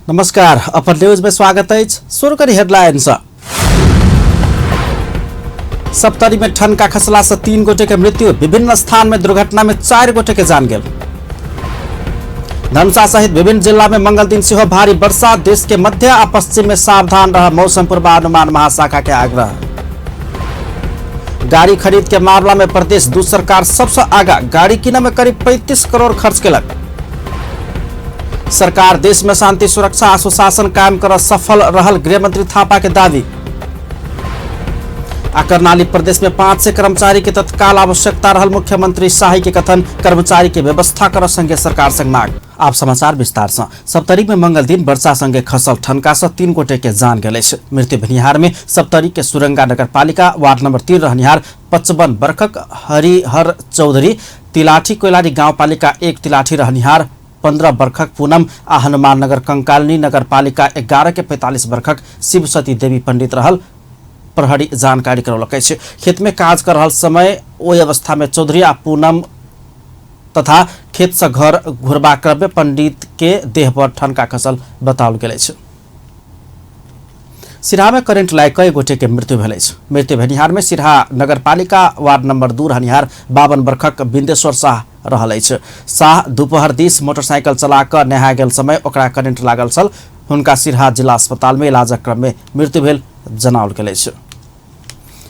नमस्कार, अपर न्यूज में स्वागत है। शुरू करी हेडलाइंस। सप्तरी में ठनका खसला से 3 गोटे के मृत्यु। विभिन्न स्थान में दुर्घटना में 4 गोटे के जान गेल। धनुषा सहित विभिन्न जिला में मंगल दिन से भारी वर्षा। देश के मध्य और पश्चिम में सावधान रह मौसम पूर्वानुमान महाशाखा के आग्रह। गाड़ी खरीद के मामला में प्रदेश दूसरी सरकार सबसे आगा। गाड़ी किने में करीब 35 करोड़ खर्च केलक। सरकार देश में शांति सुरक्षा और सुशासन कायम कर सफल रहल गृह मंत्री थापा के दावी। कर्णाली प्रदेश में 5 से कर्मचारी के तत्काल आवश्यकता रहल मुख्यमंत्री शाही के कथन। कर्मचारी के व्यवस्था कर संगे सरकार संग मांग। आप समाचार विस्तार से। सप्तरी में मंगल दिन वर्षा संगे खसल ठनका से 3 गोटे के जान गेल। मृत्यु भेनिहार में सप्तरी के सुरंगा नगर पालिका वार्ड नंबर 3 रहनिहार 55 वर्षक हरिहर चौधरी, तिलाठी कोइलारी गाँव पालिका 1 तिलाठी रहनिहार 15 वर्षक पूनम आ हनुमान नगर कंकालनी नगर पालिका 11 के 45 वर्षक शिव सती देवी पंडित रहल प्रहरी जानकारी करौलक। खेत में काज कर रहल समय ओई अवस्था में चौधरी आ पूनम तथा खेत से घर घुरबा क्रम पंडित के देह पर ठनका खसल बताओल गेल। सिरहा में करेंट लाग कई गोटे के मृत्यु भेल। मृत्यु भेनिहार में सिरहा नगर पालिका वार्ड नंबर 2 रहनिहार 52 वर्षक बिंदेश्वर शाह रहल। शाह दोपहर दिस मोटरसाइकिल चला कर नहा गेल समय ओकरा करेंट लागल छल। हुनका सिरहा जिला अस्पताल में इलाजक क्रम में मृत्यु भेल जनाओल गेल।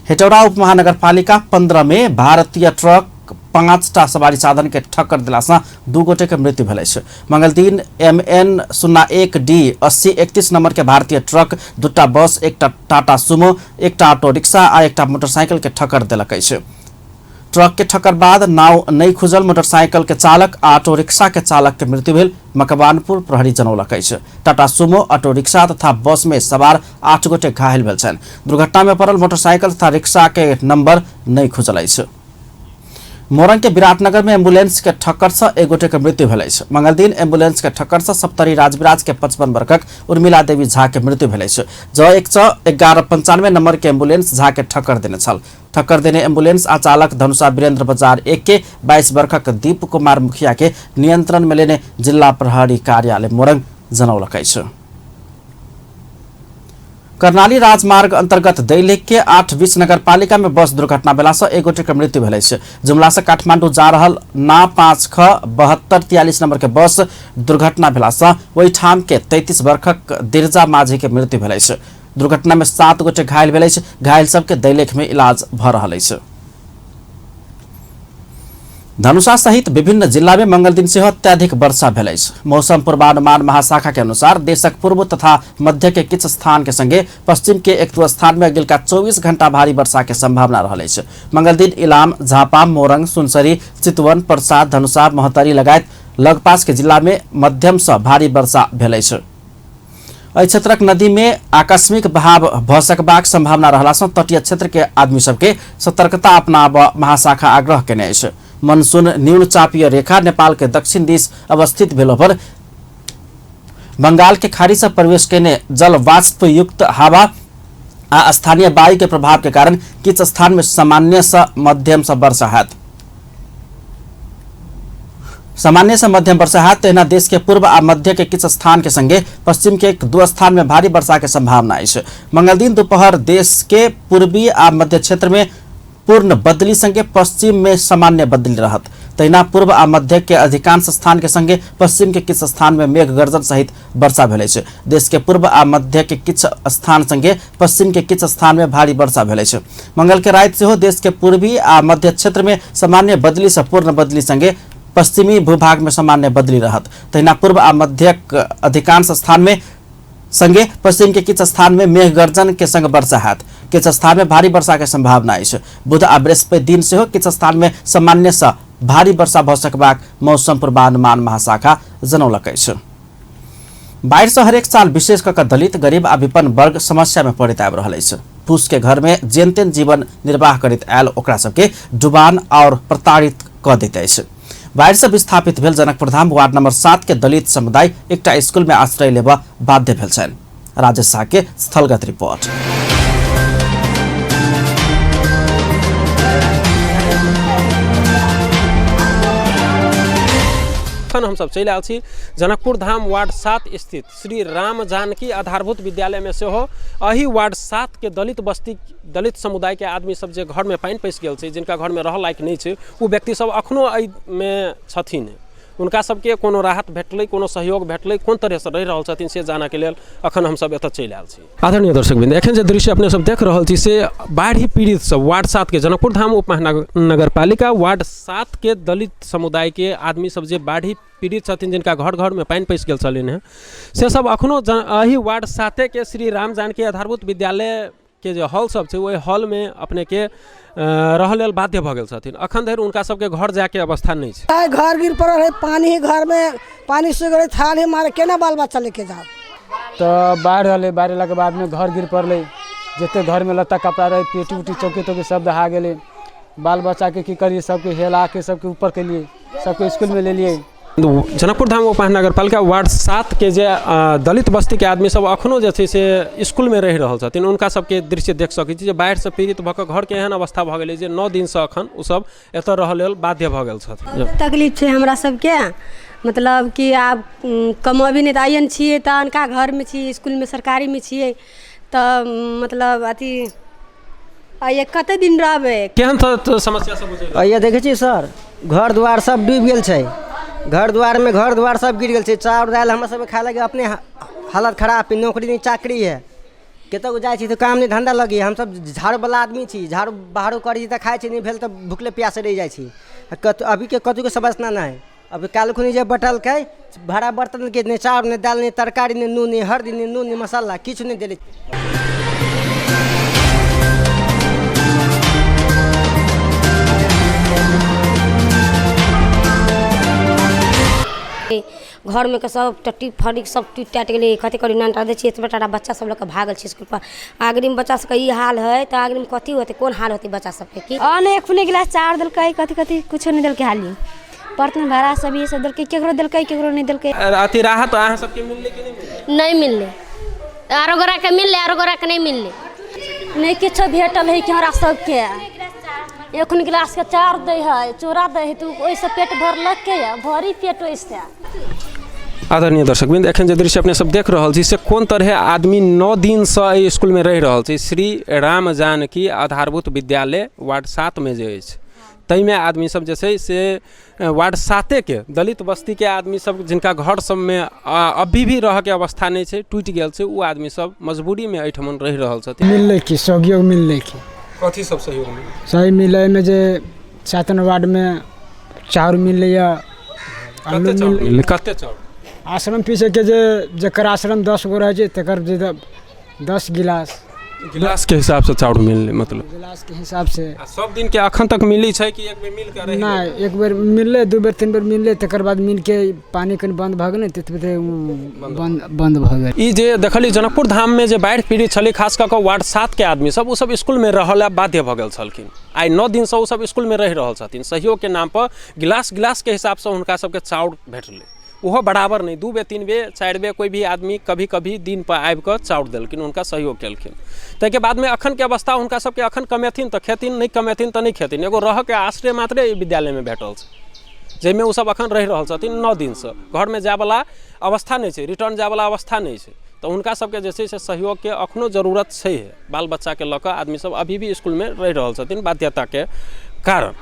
हेटौड़ा उप महानगर पालिका 15 में भारतीय ट्रक 5टा सवारी साधन के ठक्कर दिला से 2 गोटे के मृत्यु भेल। मंगल दिन MN 01D 8031 नंबर के भारतीय ट्रक 2टा बस, 1टा टाटा सुमो, 1टा ऑटो रिक्शा आ 1टा मोटरसाइकिल के ठक्कर दिलक। ट्रक के ठक्कर बाद नाव नहीं खुजल मोटरसाइकिल के चालक ऑटो रिक्शा के चालक के मृत्यु भेल। मकवानपुर प्रहरी जनौलक। टाटा सुमो, ऑटो रिक्शा तथा बस में सवार 8 गोटे घायल भेल छन्। दुर्घटना में पड़ल मोटरसाइकिल तथा रिक्शा के नंबर नहीं खुजल। मोरंग के विराटनगर में एम्बुलेंस के ठक्कर से 1 गोटे के मृत्यु भेल। मंगल दिन एम्बुलेंस के ठक्कर से सप्तरी राजविराज के 55 वर्षक उर्मिला देवी झा के मृत्यु भेल। ज 1195 नंबर के एम्बुलेंस झा के ठक्कर देने छल। ठक्कर देने एम्बुलेंस आ चालक धनुषा वीरेंद्र बाजार 1 के 22 वर्षक दीप कुमार मुखिया के नियंत्रण में लेने जिला प्रहरी कार्यालय मोरंग जनौलक। कर्णाली राजमार्ग अंतर्गत दैलेख के 820 नगर पालिका में बस दुर्घटना भेला से 1 गोटे के मृत्यु भेल। जुमला से काठमांडू जा रहल ना 5ख 7243 नंबर के बस दुर्घटना भेला से वही ठाम के 33 वर्षक दिरजा माझी के मृत्यु भेल। दुर्घटना में 7 गोटे घायल भेल। घायल सबके दैलेख में इलाज भ रहल। धनुषा सहित विभिन्न जिला में मंगल दिन से अत्यधिक वर्षा भेल। मौसम पूर्वानुमान महाशाखा के अनुसार देशक पूर्व तथा मध्य के किछ स्थान के संगे पश्चिम के 1-2 स्थान में अगिलका 24 घंटा भारी वर्षा के संभावना रहल। मंगल दिन इलाम, झापा, मोरंग, सुनसरी, चितवन, प्रसाद, धनुषा, महतरी लगायत लगपास के जिला में मध्यम से भारी वर्षा भेल। एहि क्षेत्रक नदी में आकस्मिक बहाव भ सकबाक संभावना रहला से तटीय क्षेत्र के आदमी सबके सतर्कता अपनाब महाशाखा आग्रह केने अछि। मनसून न्यून चापीय रेखा नेपाल के दक्षिण दिश अवस्थित भेला पर बंगाल के खाड़ी से प्रवेश केने जल वाष्प युक्त हवा आ स्थानीय वायु के प्रभाव के कारण किछ स्थान में सामान्य से मध्यम से वर्षा हैत। सामान्य से मध्यम वर्षा है। तहिना देश के पूर्व आ मध्य के किछ स्थान के संगे पश्चिम के 1-2 स्थान में भारी वर्षा के संभावना है। मंगल दिन दोपहर देश के पूर्वी आ मध्य क्षेत्र में पूर्ण बदली संगे पश्चिम में सामान्य बदली रहत। तहिना पूर्व आ मध्य के अधिकांश स्थान के संगे पश्चिम के किछ स्थान में मेघ गर्जन सहित वर्षा भेल। देश के पूर्व आ मध्य के किछ स्थान संगे पश्चिम के किछ स्थान में भारी वर्षा भेल। मंगल के रात से देश के पूर्वी आ मध्य क्षेत्र में सामान्य बदली से पूर्ण बदली संगे पश्चिमी भूभाग में सामान्य बदली रहत। तहिना पूर्व आ मध्य अधिकांश स्थान में संगे पश्चिम के किछ स्थान में मेघ गर्जन के संग वर्षा हैत। किछ स्थान में भारी वर्षा के संभावना है। बुध आ बृहस्पति दिन से किछ स्थान में सामान्य से भारी वर्षा भ सकबाक मौसम पूर्वानुमान महाशाखा जनौलक। बाढ़ से हरेक साल विशेष कर दलित, गरीब आ विपन्न वर्ग समस्या में पड़ित आबि रहल अछि। फूस के घर में जेन तेन जीवन निर्वाह करैत आयल ओकरा सबके डुबान और प्रताड़ित क दैत अछि। बाढ़ से विस्थापित भेल जनकपुरधाम वार्ड नंबर 7 के दलित समुदाय एकटा स्कूल में आश्रय लेबा बाध्य भेल छन्। राजेश शाह के स्थलगत रिपोर्ट। अखन हमसब चलि आयल छी जनकपुर धाम वार्ड 7 स्थित श्री राम जानकी आधारभूत विद्यालय में से हो अही वार्ड 7 के दलित बस्ती दलित समुदाय के आदमी सब जे घर में पानि पैस गेल छै, जिनका घर में रह लायक नहीं छै, वो व्यक्ति सब अखनो एहि में छथिन। उनका सबके कोनो राहत भेटलै, कोनो सहयोग भेटलै, कोन तरह से रहि रहल छथिन से जाना के लेल अखन हमसब एतऽ चलि आयल छी। आदरणीय दर्शकवृन्द, एखन जे दृश्य अपने सब देख रहल छी से बाढ़ि पीड़ित सब वार्ड 7 के जनकपुर धाम उप महानगर पालिका वार्ड 7 के दलित समुदाय के आदमी सब जे बाढ़ि पीड़ित छथिन, जिनका घर घर में पानि पैस गेल छलनि हैं, से सब अखनो एही वार्ड 7 के श्री राम जानकी आधारभूत विद्यालय के जो हॉल सब छै, ओहि हॉल में अपने के रह लेल बाध्य भ गेल छथिन। अखन धरि उनका सबके घर जाके अवस्था नहीं छै। घर गिर पड़ल है, पानी ही घर में पानी सूख गए, थाल ही मारे केना बाल बच्चा लेके जाओ। तो बाढ़ रहले, बाढ़ अयला के बाद में घर गिर पड़ले, जते घर में लत्ता कपड़ा रहे, पेटी उटी चौकी तौकी सब दहा गेले। बाल बच्चा के की करिए, सबके हेला के सबके ऊपर के लिए सबके स्कूल में ले लिए। जनकपुर धाम उप महानगर पालिका वार्ड 7 के जे दलित बस्ती के आदमी सब अखनो जे छै से स्कूल में रहि रहल छथिन, उनका सबके दृश्य देख सकै छी जे बाढ़ि से पीड़ित भऽ कऽ घर के एहन अवस्था भऽ गेलै जे 9 दिन से अखन ओ सब एतऽ रह लेल बाध्य भऽ गेल छथिन। तकलीफ छै हमरा सबके, मतलब कि आब कमबी नहि तऽ आयन छियै तऽ अनका घर में छियै, स्कूल में सरकारी में छियै तऽ मतलब अथी आइए कते दिन रहबै। केहन समस्या सब बुझै आइए देखै छी सर, घर द्वार सब डूबि गेल छै, घर द्वार सब गिर गेल छै। चाउर दालि हमरा सब खाए लगे अपने हालत खराब, नौकरी नहीं चाकरी है, कतौ जाइ छी तऽ काम नहीं धंधा लगी। हम सब झाड़ू वाला आदमी छी, झाड़ू बाहरो करै छी तऽ खाइ छी, नहीं भेल तऽ भूखले प्यासे रहि जाइ छी। अभी के कतौ के समझना नहीं, अभी काल खुनी जे बटल के भाड़ा बर्तन के नहीं चाउर नहीं दाल नहीं तरकारी नहीं नून नहीं हल्दी नहीं नून नहीं मसाला किछु नहीं देले। घर में के सब टट्टी फड़ी सब टूट टाट गेलै, कथी करी नानटा दै छियै, बेटा बच्चा सब लऽ कऽ भागल छै स्कूल पर। आगरी में बच्चा सबके ई हाल है तऽ आगरी में कथी होतै, कोन हाल होतै बच्चा सबके की। ने खुने गिलास चाउर देलकै, कथी कुछो नहीं देलकै, हाली बर्तन भाड़ा सब ये सब देलकै, केकरो देलकै केकरो नहीं देलकै। अति राहत अहाँ सबके मिलले कि नहीं मिलले, आरो गोरा के मिलले, आरो गोरा के नहीं मिलले, नहीं किछो भेटल है कि हमरा सबके। एखन गिलास के चाउर दै है, चूड़ा दै है, तो ओइसे पेट भरलक के भरी पेट ओइसे। आदरणीय दर्शकवृन्द, एखन जे दृश्य अपने सब देख रहल छी से कोन तरह आदमी 9 दिन से स्कूल में रहि रहल छै। श्री राम जानकी आधारभूत विद्यालय वार्ड 7 में जे अछि, तई में आदमी सब जे छै से वार्ड 7 के दलित बस्ती के आदमी सब, जिनका घर सब में अभी भी रह के अवस्था नहीं छै, टूट गेल छै, वो आदमी सब मजबूरी में एहिठमन रहि रहल छथिन। मिलले की सहयोग मिलले की कथी सब सहयोग मिलले? सही मिले में जे 7 वार्ड में चाउर मिलले या आलू मिलले। कते चाउर? आश्रम पीछे के जे जकर आश्रम 10 गो रहे छै तकर जे 10 गिलास के हिसाब से चाउर मिलले, मतलब गिलास के हिसाब से। सब दिन के अखन तक मिली छै कि एक बेर मिल के रही? नहीं, एक बेर मिलले, 2 बेर 3 बेर मिलले, तकर बाद मिल के पानी कन बंद भ गेलै, तते बंद भ गेल। ई जे देखली जनकपुर धाम में जे बाढ़ि पीड़ित छलै, खास कऽ वार्ड 7 के आदमी सब, वो सब स्कूल में रहल बाध्य भ गेल छलखिन। आइ 9 दिन से वो सब स्कूल में रहि रहल छथिन। सहयोग के नाम पर गिलास के हिसाब से हुनका सबके चाउर भेटलै, ओहो बराबर नहीं, 2 बे 3 बे 4 बे कोई भी आदमी कभी दिन पर आबि कऽ चाउर देलखिन, हुनका सहयोग केलखिन। ताहिके बाद में अखन के अवस्था हुनका सबके अखन कमेथिन तऽ खेथिन, नहीं कमेथिन तऽ नहीं खेथिन। एगो रह के आश्रय मात्रे विद्यालय में भेटल छै, जाहिमे ओ सब अखन रहि रहल छथिन 9 दिन से। घर में जाय वाला अवस्था नहीं छै, रिटर्न जाय वाला अवस्था नहीं छै, तऽ हुनका सबके जे छै से सहयोग के अखनो जरूरत छै। बाल बच्चा के लऽ कऽ आदमी सब अभी भी स्कूल में रहि रहल छथिन बाध्यता के कारण,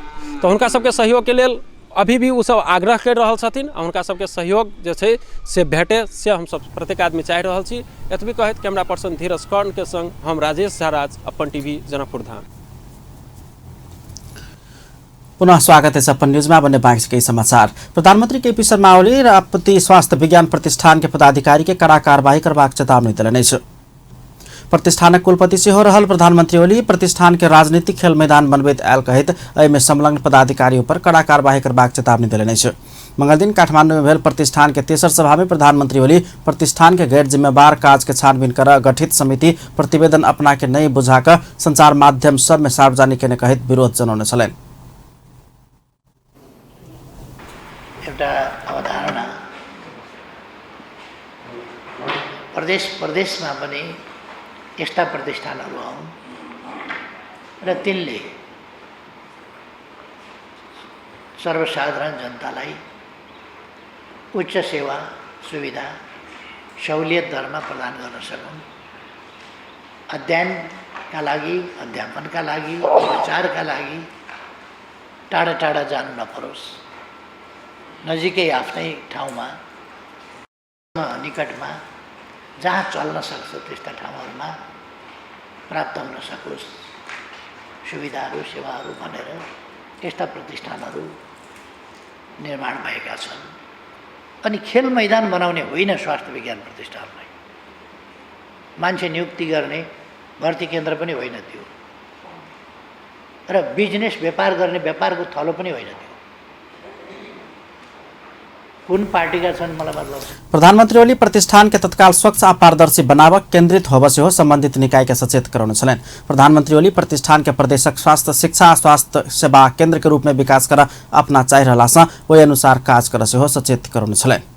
तऽ हुनका सबके सहयोग के लेल अभी भी वो सब आग्रह कर रहल छथिन। हुनका सबके सहयोग जे छै से भेटे से हम सब प्रत्येक आदमी चाहि रहल छी। एतबी कहैत कैमरा पर्सन धीरज कर्ण के संग हम राजेश झाराज, अपन टीवी जनकपुर धाम। पुनः स्वागत है अपन न्यूज में। बने बाकी के समाचार। प्रधानमंत्री केपी शर्मा ओली राष्ट्रपति स्वास्थ्य विज्ञान प्रतिष्ठान के पदाधिकारी के कड़ा कार्रवाई करबाक चेतावनी देलनि अछि। प्रतिष्ठानक कुलपति सेहो रहल प्रधानमंत्री ओली प्रतिष्ठान के राजनीतिक खेल मैदान बनबैत आयल कहैत एहिमे संलग्न पदाधिकारियों पर कड़ा कार्रवाई करबाक चेतावनी देलनि अछि। मंगल दिन काठमांडू में भेल प्रतिष्ठान के तेसर सभा में प्रधानमंत्री ओली प्रतिष्ठान के गैर जिम्मेवार काज के छानबीन कर गठित समिति प्रतिवेदन अपना के नहीं बुझाकर संचार माध्यम सब में सार्वजनिक केने कहैत विरोध जनाउने छलनि। एउटा अवधारणा प्रदेशमा पनि यस्ता प्रतिष्ठानहरू आउन् र तिनले सर्वसाधारण जनतालाई उच्च सेवा सुविधा सहुलियत दरमा प्रदान गर्न सकौँ। अध्ययनका लागि, अध्यापनका लागि, उपचारका लागि टाढा टाढा जानु नपरोस्। नजिकै आफ्नै ठाउँमा निकटमा जहाँ चल्न सक्छ त्यस्ता ठाउँहरूमा प्राप्त हुन सकोस् सुविधाहरू सेवाहरू भनेर यस्ता प्रतिष्ठानहरू निर्माण भएका छन्। अनि खेल मैदान बनाउने होइन स्वास्थ्य विज्ञान प्रतिष्ठानलाई, मान्छे नियुक्ति गर्ने भर्ती केन्द्र पनि होइन त्यो, र बिजनेस व्यापार गर्ने व्यापारको थलो पनि होइन त्यो। कुन पार्टीका छन् मलाई मतलब। प्रधानमंत्री ओली प्रतिष्ठान के तत्काल स्वच्छ आ पारदर्शी बनाव केंद्रित होब से हो संबंधित निकाय के सचेत कराउने छन्। प्रधानमंत्री ओली प्रतिष्ठान के प्रदेशक स्वास्थ्य शिक्षा स्वास्थ्य सेवा केंद्र के रूप में विकास कर अपना चाहि रहला से वही अनुसार काज कर से हो सचेत कराउने छन्।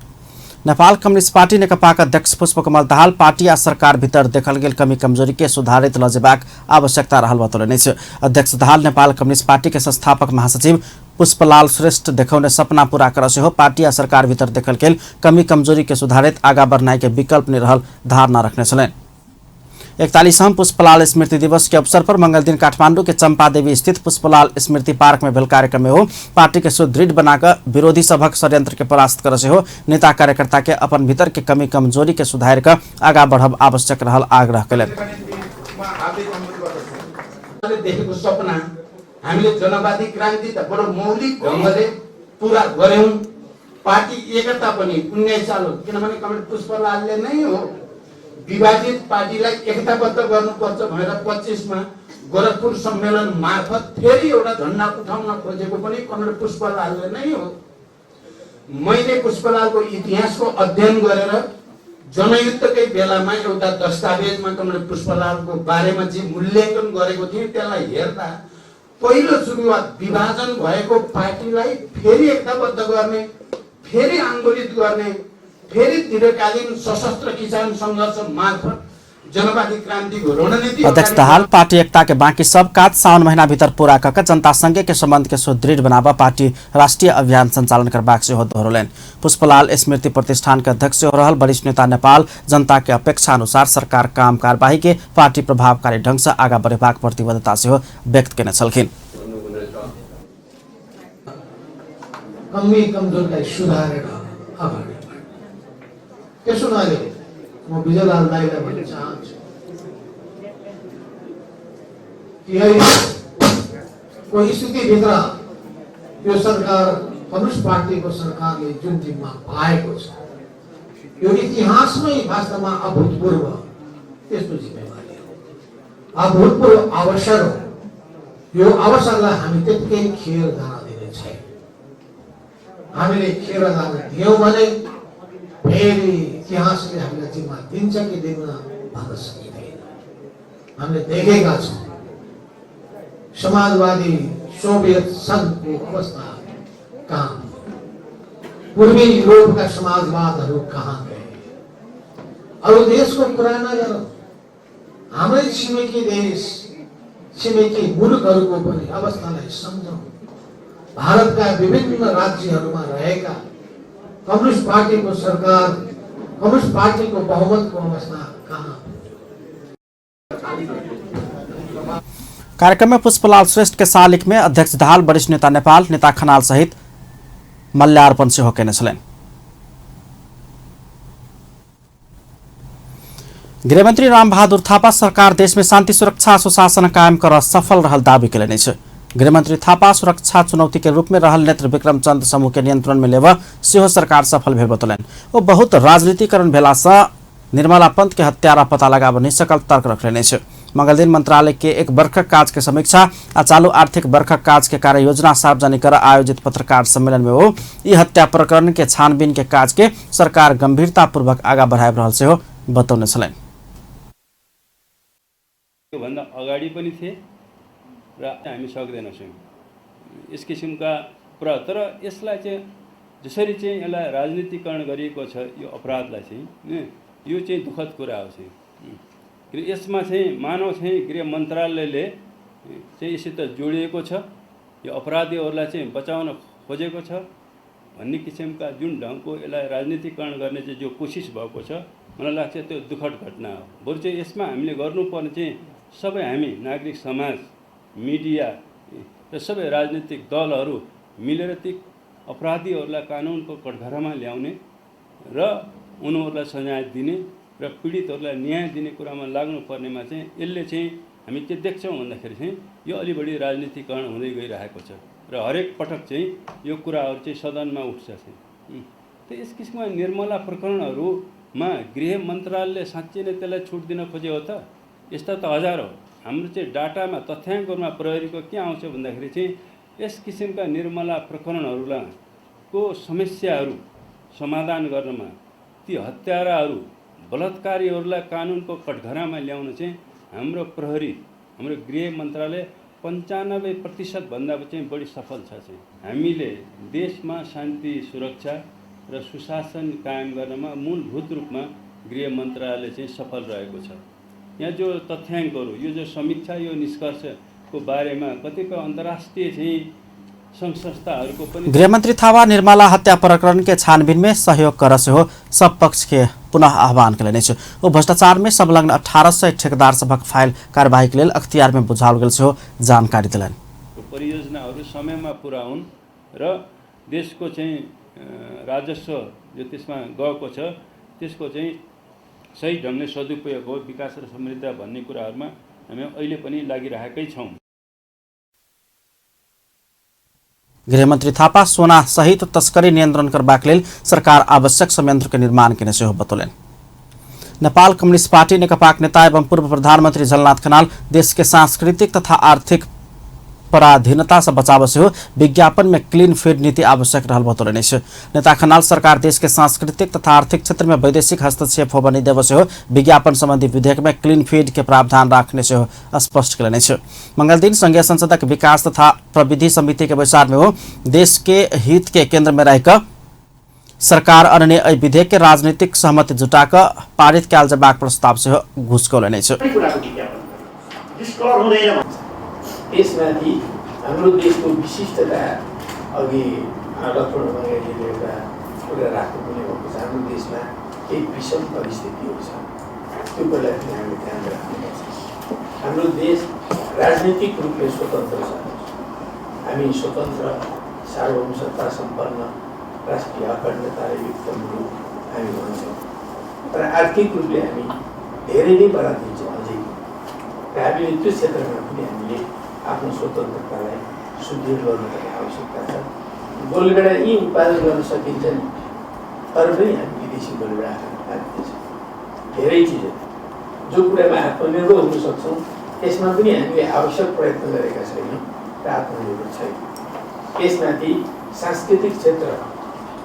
नेपाल कम्युनिस्ट पार्टी नेकपाका अध्यक्ष पुष्पकमल दाहाल पार्टी आ सरकार भीतर देखल गेल कमी कमजोरी के सुधारित लजेबाक आवश्यकता रहल बतौलनि छ। अध्यक्ष दाहाल नेपाल कम्युनिस्ट पार्टी के संस्थापक महासचिव पुष्पलाल श्रेष्ठ देखाउने सपना पूरा कर से हो पार्टी आ सरकार भीतर देखल गेल कमी कमजोरी के सुधारित आगा बढ़नाई के विकल्प नहीं रहल धारणा रखने छन्। 41वां पुष्पलाल स्मृति दिवस के अवसर पर मंगल दिन काठमांडू के चंपा देवी स्थित पुष्पलाल स्मृति पार्क में भेल कार्यक्रम में हो पार्टी के सुदृढ़ बनाकर विरोधी सभक षड्यंत्र के परास्त कर से हो नेता कार्यकर्ता के अपन भीतर के कमी कमजोरी के सुधार कर आगा बढ़ब आवश्यक रहल आग्रह करें। हामीले जनवादी क्रान्ति त बडो मौलिक ढंगले पूरा गर्यौं। पार्टी एकता पनि 19 साल हो, किनभने कमरेड पुष्पलालले नै हो विभाजित पार्टीलाई एकताबद्ध गर्नुपर्छ भनेर 25 मा गोरखपुर सम्मेलन मार्फत फेरि एउटा झण्डा उठाउन खोजेको पनि कमरेड पुष्पलालले नै हो। मैले पुष्पलालको इतिहासको अध्ययन गरेर जनयुद्धकै बेलामा एउटा दस्तावेजमा कमरेड पुष्पलालको बारेमा जे मूल्याङ्कन गरेको थिएँ त्यसलाई हेर्दा पहिलो सुरुवात विभाजन भएको पार्टीलाई फेरि एकताबद्ध गर्ने, फेरि आन्दोलित गर्ने, फेरि दीर्घकालीन सशस्त्र किसान संघर्ष मार्फत जनवादी क्रान्तिको रणनीति। अध्यक्ष दाहाल पार्टी एकता के बाँकी सब काज साउन महीना भीतर पूरा कर जनता संघ के संबंध के सुदृढ़ बनावा पार्टी राष्ट्रीय अभियान संचालन करबाक से हो दोहरौलनि। पुष्पलाल स्मृति प्रतिष्ठान के अध्यक्ष हो रहल वरिष्ठ नेता नेपाल जनता के अपेक्षा अनुसार सरकार काम कार्यवाही के पार्टी प्रभावकारी ढंग से आगा बढ़ेबाक प्रतिबद्धता से हो व्यक्त केने छलखिन। कमी कमजोरलाई सुधारेर अगाडि त्यसो नगरे म विजयलाल दाइलाई भन्न चाहन्छु कि यही स्थितिभित्र यो सरकार कम्युनिस्ट पार्टीको सरकारले जुन जिम्मा पाएको छ यो इतिहासमै वास्तवमा अभूतपूर्व त्यस्तो जिम्मेवारी हो, अभूतपूर्व अवसर हो। यो अवसरलाई हामी त्यतिकै खेर जान दिने छैन। हामीले खेर जान दियौँ भने फेरि इतिहासले हामीलाई जिम्मा दिन्छ कि दिन्न भन्न सकिँदैन। हामीले देखेका छौँ समाजवादी सोभियत संघको अवस्था कहाँ, पूर्वी यूरोपका समाजवादहरू कहाँ गए। अरू देशको कुरा नगरौँ, हाम्रै छिमेकी देश छिमेकी मुलुकहरूको पनि अवस्थालाई सम्झौँ। भारतका विभिन्न राज्यहरूमा रहेका कम्युनिस्ट पार्टीको सरकार, कम्युनिस्ट पार्टीको बहुमतको अवस्था कहाँ। कार्यक्रम में पुष्पलाल श्रेष्ठ के शालिक में अध्यक्ष दाहाल वरिष्ठ नेता नेपाल नेता खनाल सहित मल्यार्पण से होके छन्। गृहमंत्री रामबहादुर थापा सरकार देश में शांति सुरक्षा सुशासन कायम कर सफल रहल दावी केलनि छ। गृहमंत्री थापा सुरक्षा चुनौती के रूप में रहल नेत्र विक्रम चंद्र समूह के नियंत्रण में लेवा सेहो सरकार सफल भेल बतौलनि। वो बहुत राजनीतिकरण भेला से निर्मला पंत के हत्यारा पता लगाब नहीं सकल तर्क रखने छ। मंगल दिन मंत्रालय के एक बर्खक काज के समीक्षा आ चालू आर्थिक बर्खक काज के कार्य योजना सार्वजनिक कर आयोजित पत्रकार सम्मेलन में हो ई हत्या प्रकरण के छानबीन के काज के सरकार गंभीरता पूर्वक आगा बढ़ाइ रहल से हो बतौने छलनि। भन्दा अगाडि पनि थिए र हामी सक्दैनछौँ यस किसिमका कुरा, तर यसलाई चाहिँ जसरी चाहिँ यसलाई राजनीतिकरण गरिएको छ यो अपराधलाई चाहिँ यो चाहिँ दुःखद कुरा हो चाहिँ। यसमा चाहिँ मानव चाहिँ गृह मन्त्रालयले चाहिँ यसित जोडिएको छ, यो अपराधीहरूलाई चाहिँ बचाउन खोजेको छ भन्ने किसिमका जुन ढङ्गको यसलाई राजनीतिकरण गर्ने चाहिँ जो कोसिस भएको छ मलाई लाग्छ त्यो दुःखद घटना हो। बरु चाहिँ यसमा हामीले गर्नुपर्ने चाहिँ सबै हामी नागरिक समाज, मिडिया र सबै राजनीतिक दलहरू मिलेर ती अपराधीहरूलाई कानुनको कठघरामा ल्याउने र उनीहरूलाई सजाय दिने र पीडितहरूलाई न्याय दिने कुरामा लाग्नुपर्नेमा चाहिँ यसले चाहिँ हामी के देख्छौँ भन्दाखेरि चाहिँ यो अलि बढी राजनीतिकरण हुँदै गइरहेको छ र हरेक पटक चाहिँ यो कुराहरू चाहिँ सदनमा उठ्छ चाहिँ। त यस किसिमका निर्मला प्रकरणहरूमा गृह मन्त्रालयले साँच्चै नै त्यसलाई छुट दिन खोज्यो हो त? यस्ता त हजारौँ हाम्रो चाहिँ डाटामा तथ्याङ्कमा प्रहरीको के आउँछ भन्दाखेरि चाहिँ यस किसिमका निर्मला प्रकरणहरूको समस्याहरू समाधान गर्नमा ती हत्याराहरू बलात्कारीहरूलाई कानुनको कठघरामा ल्याउन चाहिँ हाम्रो प्रहरी, हाम्रो गृह मन्त्रालय 95% भन्दा चाहिँ बढी सफल छ चाहिँ। हामीले देशमा शान्ति, सुरक्षा र सुशासन कायम गर्नमा मूलभूत रूपमा गृह मन्त्रालय चाहिँ सफल रहेको छ। यहाँ जो तथ्याङ्कहरू, यो जो समीक्षा, यो निष्कर्षको बारेमा कतिपय अन्तर्राष्ट्रिय चाहिँ संघ संस्थाहरूको पनि गृहमंत्री थापा निर्मला हत्या प्रकरण के छानबीन में सहयोग कर से हो सब पक्ष के पुनः आह्वान करेने वो भ्रष्टाचार में संलग्न 1800 ठेकेदार सबक फाइल कार्यवाही के लिए अख्तियार में बुझाल गए से हो जानकारी दिलन। परियोजनाहरू समयमा पुरा हुन् र देशको चाहिँ राजस्व जो त्यसमा गएको छ त्यसको चाहिँ सही ढङ्गले सदुपयोग हो, विकास र समृद्धि भन्ने कुराहरूमा हामी अहिले पनि लागिरहेकै छौँ। गृहमंत्री थापा सोना सहित तस्करी नियन्त्रण करबाक लेल सरकार आवश्यक संयंत्र के निर्माण करने से हो बतौलन। नेपाल कम्युनिस्ट पार्टी नेकपाक नेता एवं पूर्व प्रधानमंत्री झलनाथ खनाल देश के सांस्कृतिक तथा आर्थिक पराधीनता से बचाव से हो विज्ञापन में क्लीन फीड नीति आवश्यक रहल बतौलने। नेता खनाल सरकार देश के सांस्कृतिक तथा आर्थिक क्षेत्र में वैदेशिक हस्तक्षेप हो बनी देव से हो विज्ञापन संबंधी विधेयक में क्लीन फीड के प्रावधान रखने से हो स्पष्ट करेने। मंगल दिन संघीय संसद के विकास तथा प्रविधि समिति के विचार में हो देश के हित के केंद्र में रहकर सरकार अन्य विधेयक के राजनीतिक सहमति जुटाकर पारित कैल जबाक प्रस्ताव से हो घुसकौलने। यसमाथि हाम्रो देशको विशिष्टता अघि लक्ष्मण बङ्गालीले एउटा कुरा राख्नुपर्ने भएको छ। हाम्रो देशमा केही विषम परिस्थितिहरू छ, त्यो कुरालाई पनि हामीले ध्यान राख्नुपर्छ। हाम्रो देश राजनीतिक रूपले स्वतन्त्र छ, हामी स्वतन्त्र सार्वभौम सत्ता सम्पन्न राष्ट्रिय अखण्डताले युक्त मुलुक हामी भन्छौँ, तर आर्थिक रूपले हामी धेरै नै पराधीन छौँ अझै। र हामीले त्यो क्षेत्रमा पनि हामीले आफ्नो स्वतन्त्रतालाई सुदृढ गर्नुपर्ने आवश्यकता छ। गोलबेडा यी उत्पादन गर्न सकिन्छन्, तर पनि हामी विदेशी गोलबेडा खान बाध्य छौँ। धेरै चिजहरू जो कुरामा आत्मनिर्भर हुन सक्छौँ त्यसमा पनि हामीले आवश्यक प्रयत्न गरेका छैनौँ र आत्मनिर्भर छैन। यसमाथि सांस्कृतिक क्षेत्र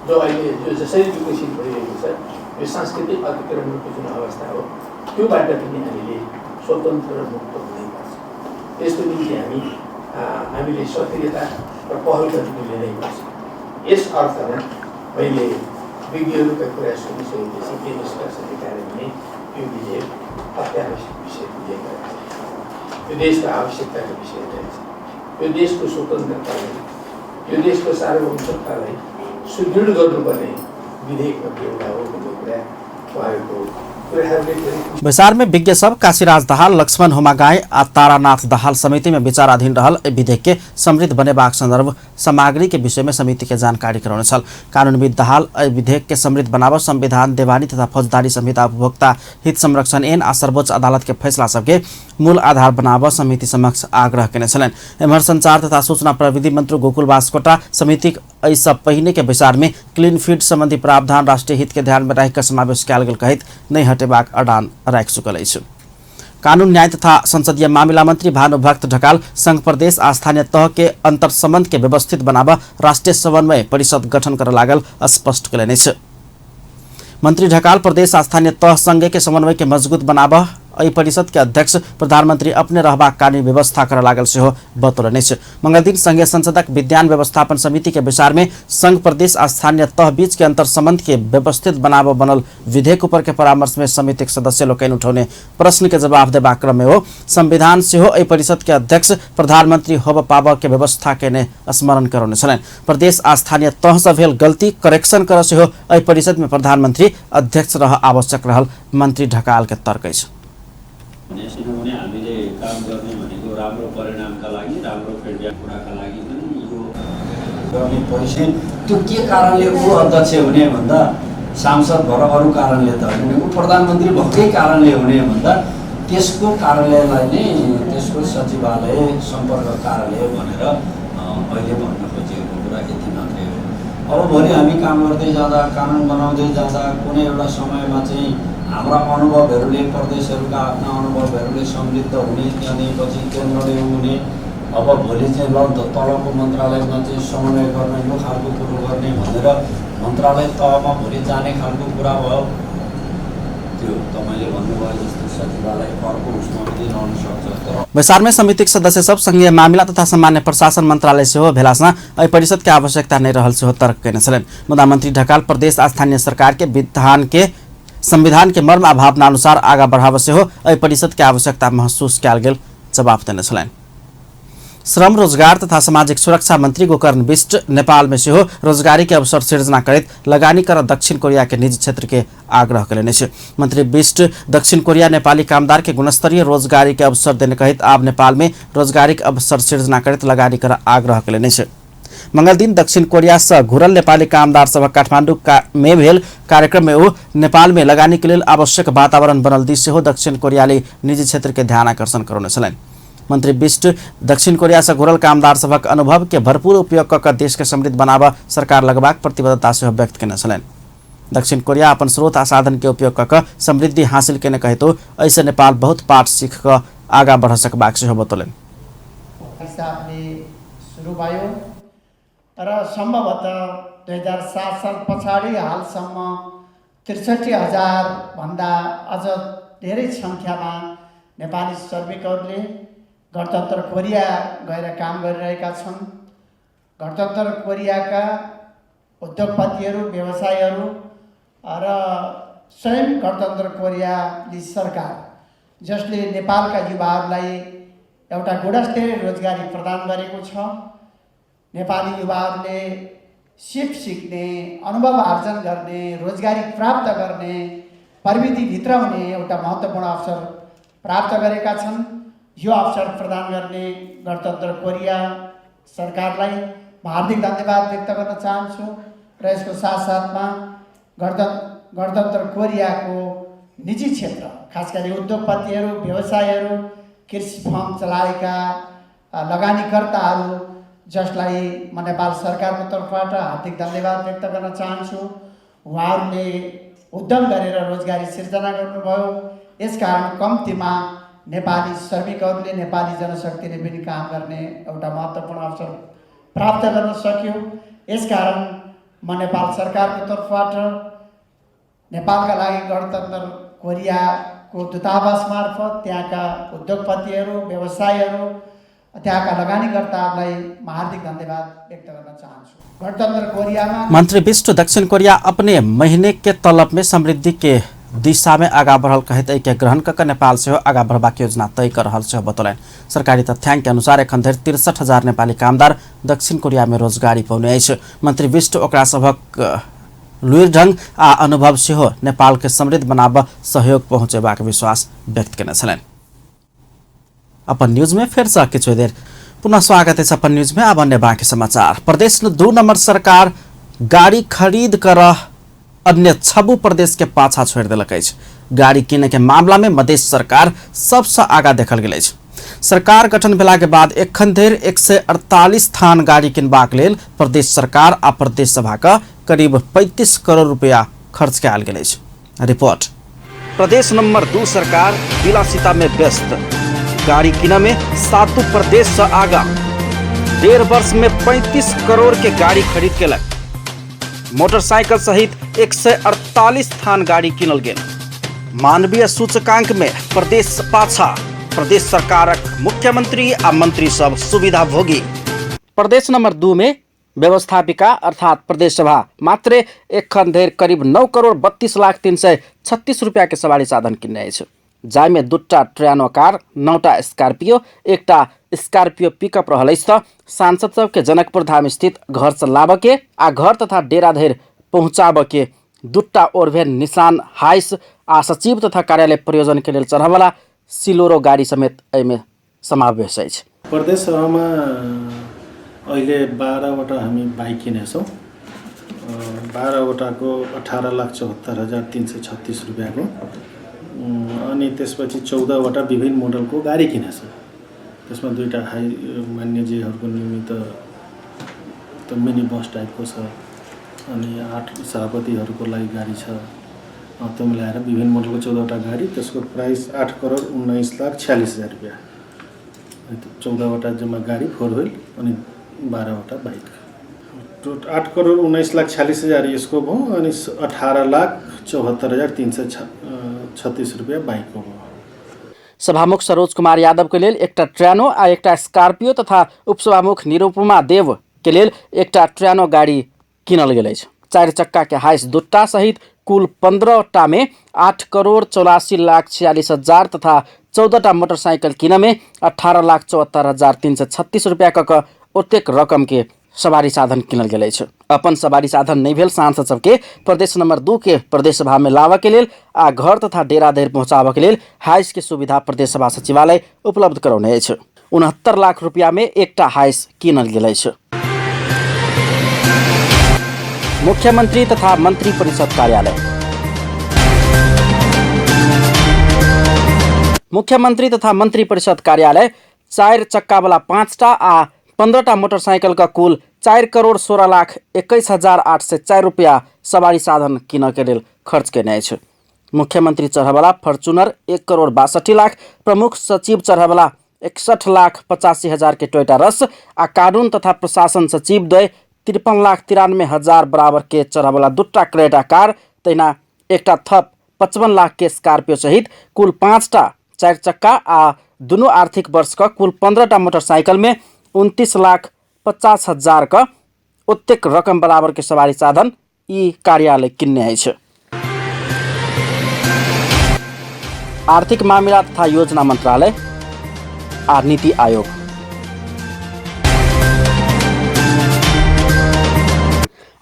जो अहिले जो जसरी विकसित भइरहेको छ, यो सांस्कृतिक अतिक्रमणको जुन अवस्था हो त्योबाट पनि हामीले स्वतन्त्र र मुक्त हुनैपर्छ। त्यसको निम्ति हामीले सक्रियता र पहल गर्ने नै पर्छ। यस अर्थमा मैले विज्ञहरूका कुरा सुनिसकेपछि के निष्कर्ष निकालेँ भने यो विधेयक अत्यावश्यक विषय बुझेको छ, यो देशको आवश्यकताको विषय रहेछ, यो देशको स्वतन्त्रतालाई, यो देशको सार्वभौमतालाई सुदृढ गर्नुपर्ने विधेयकमा एउटा हो भन्ने कुरा उहाँहरूको विचार में विज्ञ सब काशीराज दाहाल, लक्ष्मण होमागाई आ तारानाथ दाहाल समिति में विचाराधीन रहल विधेयक के समृद्ध बनेबाक संदर्भ सामग्री के विषय में समिति के जानकारी कराउने छल। कानूनविद दाहाल विधेयक के समृद्ध बनाव संविधान, देवानी तथा फौजदारी संहिता, उपभोक्ता हित संरक्षण ऐन आ सर्वोच्च अदालत के फैसला सबके मूल आधार बनाव समिति समक्ष आग्रह केने छलन। एम्हर संचार तथा सूचना प्रविधि मंत्री गोकुल बास्कोटा समिति सब पहिने के विचार में क्लीन फीड संबंधी प्रावधान राष्ट्रीय हित के ध्यान में रहकर समावेश कयल गेल कहित नहीं हटेबाक अडान राख चुकल अछि। कानून न्याय तथा संसदीय मामिला मंत्री भानुभक्त ढकाल संघ प्रदेश आ स्थानीय तह के अंतर संबंध के व्यवस्थित बनाव राष्ट्रीय समन्वय परिषद गठन कर लागल स्पष्ट कयलनि। मंत्री ढकाल प्रदेश आ स्थानीय तह संघ के समन्वय के मजबूत बनाव एहि परिषद के अध्यक्ष प्रधानमंत्री अपने रहबाक कानूनी व्यवस्था कर लागल सेहो बतौलनि अछि। मंगल दिन संघीय संसदक विज्ञान व्यवस्थापन समिति के विचार में संघ प्रदेश आ स्थानीय तह बीच के अंतर संबंध के व्यवस्थित बनाव बनल विधेयक ऊपर के परामर्श में समितिक सदस्य लोकनि उठौने प्रश्न के जवाब देबाक क्रम में हो संविधान सेहो एहि परिषद के अध्यक्ष प्रधानमंत्री होब पाब के व्यवस्था के ने स्मरण करौने छलनि। प्रदेश आ स्थानीय तह से भेल गलती करेक्शन कर सेहो एहि परिषद में प्रधानमंत्री अध्यक्ष रह आवश्यक रहल मंत्री ढकाल के तर्क अछि। किनभने हामीले काम गर्ने भनेको राम्रो परिणामका लागि, राम्रो फिडब्याक कुराका लागि पनि यो गर्ने पोजिसन त्यो के कारणले ऊ अध्यक्ष हुने भन्दा सांसद भएर अरू कारणले त होइन, ऊ प्रधानमन्त्री भएकै कारणले हुने भन्दा त्यसको कार्यालयलाई नै त्यसको सचिवालय सम्पर्क कार्यालय भनेर अहिले भन्न खोजिएको कुरा यति मात्रै हो। अब भोलि हामी काम गर्दै जाँदा, कानुन बनाउँदै जाँदा कुनै एउटा समयमा चाहिँ हाम्रा अनुभवहरूले, प्रदेशहरूका आफ्ना अनुभवहरूले समृद्ध हुने, त्यहाँदेखि केन्द्रले हुने, अब भोलि चाहिँ ल तलको मन्त्रालयमा चाहिँ समन्वय गर्ने, यो खालको कुरो गर्ने भनेर मन्त्रालय तहमा भोलि जाने खालको कुरा भयो। त्यो तपाईँले भन्नुभयो जस्तो सचिवालय अर्को उसमा पनि रहन सक्छ। विचार में समितिक सदस्य सब संघीय मामिला तथा सामान्य प्रशासन मंत्रालय से हो भेलासना एहि परिषद के आवश्यकता नहीं रहल से हो तर्क केने छलनि। मुदा मंत्री ढकाल प्रदेश आ स्थानीय सरकार के संविधान के मर्म आ भावना अनुसार आगा बढ़ाव से हो एहि परिषद के आवश्यकता महसूस कयल गेल जवाब देने छलनि। श्रम रोजगार तथा सामाजिक सुरक्षा मंत्री गोकर्ण बिष्ट नेपाल में सेहो रोजगारी के अवसर सृजना करैत लगानी कर दक्षिण कोरिया के निजी क्षेत्र के आग्रह करेने छे। मंत्री बिष्ट दक्षिण कोरिया नेपाली कामदार के गुणस्तरीय रोजगारी के अवसर देने कहित आब नेपाल में रोजगारी के अवसर सृजना करैत लगानी कर आग्रह करेने छे। मंगल दिन दक्षिण कोरिया से घुरल नेपाली कामदार सभा काठमांडू में भेल कार्यक्रम में वो नेपाल में लगानी के लिए आवश्यक वातावरण बनल दी सेहो दक्षिण कोरियाले निजी क्षेत्र के ध्यान आकर्षण करौने छलनि। मंत्री बिष्ट दक्षिण कोरिया से घुरल कामदार सभक अनुभव के भरपूर उपयोग कर देश के समृद्ध बनाव सरकार लगबाक प्रतिबद्धता से व्यक्त केने छलनि। दक्षिण कोरिया अपन स्रोत आ साधन के उपयोग कर समृद्धि हासिल केने कहे तो ऐसे नेपाल बहुत पाठ सीख कर आगा बढ़ सकबाक से बतौलनि। सुरु भयो र सम्भवतः 2007 साल पछाडि हालसम्म 63,000 भन्दा अझ धेरै संख्यामा नेपाली श्रमिकहरूले गणतन्त्र कोरिया गएर काम गरिरहेका छन्। गणतन्त्र कोरियाका उद्योगपतिहरू, व्यवसायीहरू र स्वयं गणतन्त्र कोरियाली सरकार जसले नेपालका युवाहरूलाई एउटा गुणस्तरीय रोजगारी प्रदान गरेको छ। नेपाली युवाहरूले सिक्ने, अनुभव आर्जन गर्ने, रोजगारी प्राप्त गर्ने, प्रविधिभित्र हुने एउटा महत्त्वपूर्ण अवसर प्राप्त गरेका छन्। यो अवसर प्रदान गर्ने गणतन्त्र कोरिया सरकारलाई हार्दिक धन्यवाद व्यक्त गर्न चाहन्छु र यसको साथसाथमा गणतन्त्र कोरियाको निजी क्षेत्र, खास गरी उद्योगपतिहरू, व्यवसायीहरू, कृषि फर्म चलाएका लगानीकर्ताहरू जसलाई म नेपाल सरकारको तर्फबाट हार्दिक धन्यवाद व्यक्त गर्न चाहन्छु। उहाँहरूले उद्यम गरेर रोजगारी सिर्जना गर्नुभयो। यसकारण कम्तीमा नेपाली श्रमिकहरूले, नेपाली जनशक्तिले पनि काम गर्ने एउटा महत्त्वपूर्ण अवसर प्राप्त गर्न सक्यो। यसकारण म नेपाल सरकारको तर्फबाट नेपालका लागि गणतन्त्र कोरियाको दूतावास मार्फत त्यहाँका उद्योगपतिहरू, व्यवसायीहरू, त्यहाँका लगानीकर्ताहरूलाई म हार्दिक धन्यवाद व्यक्त गर्न चाहन्छु। गणतन्त्र कोरियामा मंत्री बिष्ट दक्षिण कोरिया अपने महीने के तलब में समृद्धि के दिशा में आगा बढ़ल कहित के ग्रहण कर नेपाल से आगा बढ़बाक योजना तय कर रहल से बतौलनि। सरकारी तथ्याङ्क के अनुसार एखन धरि 63,000 नेपाली कामदार दक्षिण कोरिया में रोजगारी पाउने अछि। मंत्री बिष्ट ओकरा सभक लुइर ढंग आ अनुभव से नेपाल के समृद्ध बनाब सहयोग पहुँचेबाक विश्वास व्यक्त केने छलनि। अपन न्यूज में फिर से किछु देर पुनः स्वागत है। अपन न्यूज में अब अन्य बाकी समाचार। प्रदेश 2 नंबर सरकार गाड़ी खरीद कर अन्य 6 प्रदेश के पाछा छोड़ दिलक अछि। गाड़ी किने के मामला में मधेश सरकार सबसे आगा देखल गेल अछि। सरकार गठन भेला के बाद एखन धरि 148 थान गाड़ी किनबाक लेल प्रदेश सरकार आ प्रदेश सभा का करीब 35 करोड़ रुपया खर्च कयल गेल अछि। रिपोर्ट। प्रदेश नंबर 2 सरकार विलासिता में व्यस्त, गाड़ी किने में 7 प्रदेश से आगा 1.5 वर्ष में 35 करोड़ के गाड़ी खरीद केलक। मोटरसाइकिल सहित 148 थान गाड़ी किनल गेल। मानवीय सूचकांक में प्रदेश पाछा, प्रदेश सरकारक मुख्यमंत्री आ मंत्री सब सुविधा भोगी। प्रदेश नंबर 2 में व्यवस्थापिका अर्थात प्रदेश सभा मात्र एखन धरि करीब 9,32,336 रुपया के सवारी साधन किन्ने अछि, जाहिमे 2टा ट्रेनो कार, 9टा स्कॉर्पियो, 1टा स्कॉर्पियो पिकअप रहल अछि। तऽ सांसद सबके जनकपुर धाम स्थित घर से लाबके आ घर तथा डेरा धरि पहुँचाबके 2टा ओरभेन निशान हाइस आ सचिव तथा कार्यालय प्रयोजन के लेल चढ़ावला सिलोरो गाड़ी समेत एहिमे समावेश अछि। प्रदेश सभामा अहिले 12वटा हामी बाइक किनेछौँ। 12वटाको 18,74,336 रुपियाँको, अनि त्यसपछि 14वटा विभिन्न मोडलको गाडी किनेछौँ। त्यसमा 2टा हाई मान्यजीहरूको निमित्त त मिनी बस टाइपको छ, अनि 8 सभापतिहरूको लागि गाडी छ। त्यो मिलाएर विभिन्न मोडलको 14वटा गाडी, त्यसको प्राइस 8,19,46,000 रुपियाँ। 14वटा जम्मा गाडी 4 व्हील अनि 12वटा बाइक। 8,19,46,000 यसको भयो, अनि 18,74,336 रुपियाँ बाइकको भयो। सभामुख सरोज कुमार यादव के लेल 1टा ट्रेनो आ 1टा स्कॉर्पियो तथा उपसभामुख निरुपमा देव के लेल 1टा ट्रेनो गाड़ी किनल गेल अछि। 4 चक्का के हाइस 2टा सहित कुल 15टा में 8,84,46,000 तथा 14टा मोटरसाइकिल किन में 18,74,336 रुपया कऽ ओतेक रकम के सवारी साधन किनल गेल अछि। अपन सवारी साधन नहीं भेल सांसद सबके प्रदेश नंबर 2 के प्रदेश सभा में लावा के लेल आ घर तथा डेरा धरि पहुँचाबा के लेल हाइस के सुविधा प्रदेश सभा सचिवालय उपलब्ध करौने अछि। 69 लाख रुपया में 1टा हाइस किनल गेल अछि। मुख्यमंत्री तथा मंत्री परिषद कार्यालय। मुख्यमंत्री तथा मंत्री परिषद कार्यालय 4 चक्का वाला 5टा आ 15टा मोटरसाइकिल का कुल 4,16,21,804 रुपया सवारी साधन किन के लेल खर्च केने अछि। मुख्यमंत्री चढ़ावला फॉर्चूनर 1,62,00,000, प्रमुख सचिव चढ़ावला 61,85,000 के टोयोटा रस आ कानून तथा प्रशासन सचिव द्वय 53,93,000 बराबर के चढ़ावला 2टा क्रेटा कार, तहिना 1टा थप 55 लाख के स्कॉर्पियो सहित कुल 5टा 4 चक्का आ दुनू आर्थिक वर्ष का कुल 15टा मोटरसाइकिल में 29,50,000 का ओतेक रकम बराबर के सवारी साधन ई कार्यालय किन्ने अछि। आर्थिक मामला तथा योजना मंत्रालय आ नीति आयोग।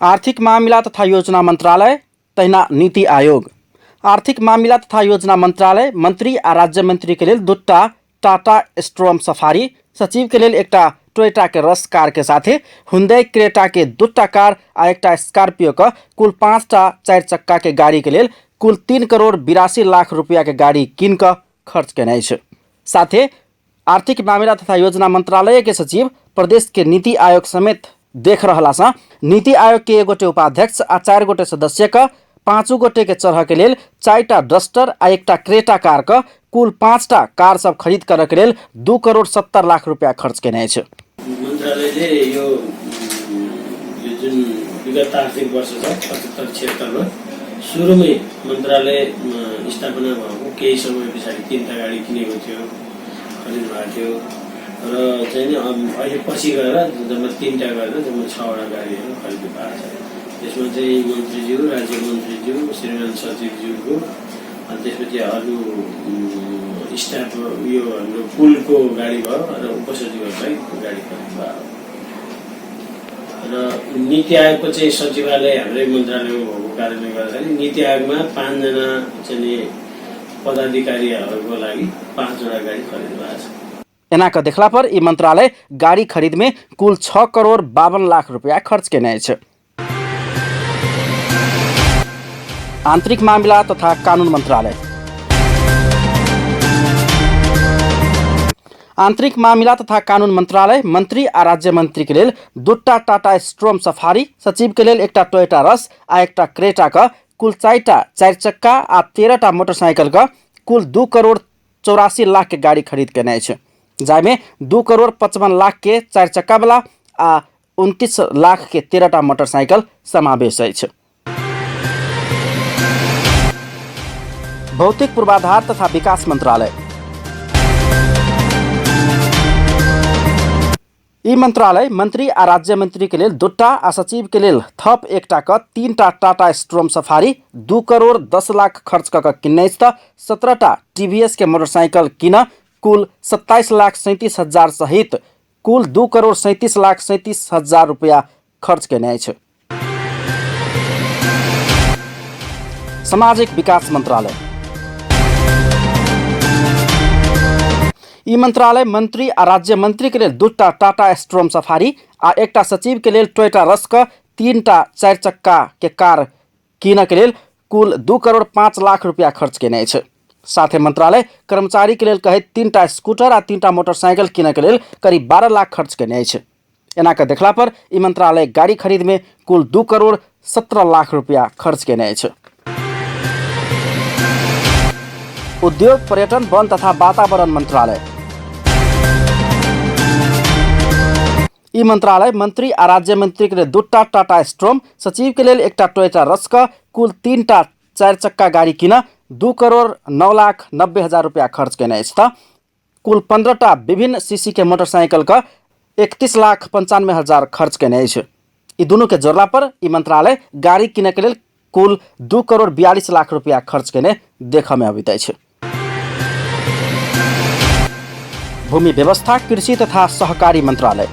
आर्थिक मामला तथा योजना मंत्रालय तहिना नीति आयोग। आर्थिक मामला तथा योजना मंत्रालय मंत्री आ राज्य मंत्री के लेल 2टा टाटा स्ट्रॉम सफारी, सचिव के लेल 1टा टोयोटा के रस कार के साथे हुंडई क्रेटा के 2टा कार आ 1टा स्कॉर्पियो का कुल 5टा 4 चक्का के गाड़ी के लेल कुल 3,82,00,000 रुपया के गाड़ी किन क खर्च केने अछि। साथे आर्थिक मामला तथा योजना मंत्रालय के सचिव प्रदेश के नीति आयोग समेत देख रहला सा नीति आयोग के 1 गोटे उपाध्यक्ष आ 4 गोटे सदस्य का 5 गोटे के चढ़ के लेल 4टा डस्टर आ 1टा क्रेटा कार का कुल 5टा कार सब खरीद कर के लेल 2,70,00,000 रुपया खर्च केने अछि। मन्त्रालयले यो जुन विगत आर्थिक वर्ष छ 75-76 मा सुरुमै मन्त्रालय स्थापना भएको केही समय पछाडि 3टा गाडी किनेको थियो, खरिद भएको थियो र चाहिँ अहिले पछि गएर जम्मा 3टा गरेर जम्मा 6वटा गाडीहरू खरिद भएको छ। त्यसमा चाहिँ मन्त्रीज्यू, राज्य मन्त्रीज्यू, श्रीमान सचिवज्यूको, अनि त्यसपछि अरू स्टाफ यो हाम्रो पुलको गाडी भयो र उपसचिवहरूलाई गाडी खरिद भयो। र नीति आयोगको चाहिँ सचिवालय हाम्रै मन्त्रालयमा भएको कारणले गर्दाखेरि नीति आयोगमा 5 जना चाहिँ पदाधिकारीहरूको लागि 5वटा गाडी खरिद भएको छ। एनाक देखला पर ई मंत्रालय गाड़ी खरीद में कुल 6,52,00,000 रुपया खर्च केने अछि। आंतरिक मामला तथा कानून मंत्रालय। आंतरिक मामला तथा कानून मंत्रालय मंत्री आ राज्य मंत्री के लेल 2टा टाटा स्ट्रॉम सफारी, सचिव के लेल 1टा टोयोटा रस आ 1टा क्रेटा का कुल 4टा 4 चक्का आ 13टा मोटरसाइकिल का कुल 2,84,00,000 के गाड़ी खरीद केने अछि, जाहिमे 2,55,00,000 के 4 चक्का वाला आ 29,00,000 के 13टा मोटरसाइकिल समावेश अछि। भौतिक पूर्वाधार तथा विकास मन्त्रालय। यी मन्त्रालय मन्त्री आ राज्य मन्त्री के लेल 2टा आ सचिव के लेल थप 1टा क 3टा टाटा स्ट्रोम सफारी 2 करोड़ 10 लाख खर्च क किन्ने त 17टा टीवीएस के मोटरसाइकल किन कुल 27 लाख 37 हजार सहित कुल 2 करोड़ 37 लाख 37 हजार रुपया खर्च केने छ। सामाजिक विकास मन्त्रालय। यी मन्त्रालय मन्त्री आ राज्य मन्त्री के लेल 2टा टाटा स्ट्रोम सफारी आ 1टा सचिव के लेल टोयोटा रस्क 3टा 4 चक्का के कार किन के लेल कुल 2 करोड़ 5 लाख रुपया खर्च केने छ। साथै मन्त्रालय कर्मचारी के लेल कहित 3टा स्कूटर आ 3टा मोटरसाइकल किन के लेल करीब 12 लाख खर्च केने छ। एना के देखला पर यी मन्त्रालय गाड़ी खरीद में कुल 2 करोड़ 17 लाख रुपया खर्च केने छ। उद्योग पर्यटन वन तथा वातावरण मन्त्रालय। यी मन्त्रालय मन्त्री आ राज्य मन्त्री के लिए 2टा टाटा स्ट्रोम सचिव के लिए 1टा टोयोटा रस्क कुल 3टा 4 चक्का गाड़ी किन 2 करोड़ 9 लाख 90 हजार रुपया खर्च केने छ। कुल 15टा विभिन्न सीसी के मोटरसाइकल का 31 लाख 95 हजार खर्च केने छ। यी दुनू के जोड़ला पर यी मन्त्रालय गाड़ी किने के लिए कुल 2 करोड़ 42 लाख रुपया खर्च केने देख में अबितै छ। भूमि व्यवस्था कृषि तथा सहकारी मन्त्रालय।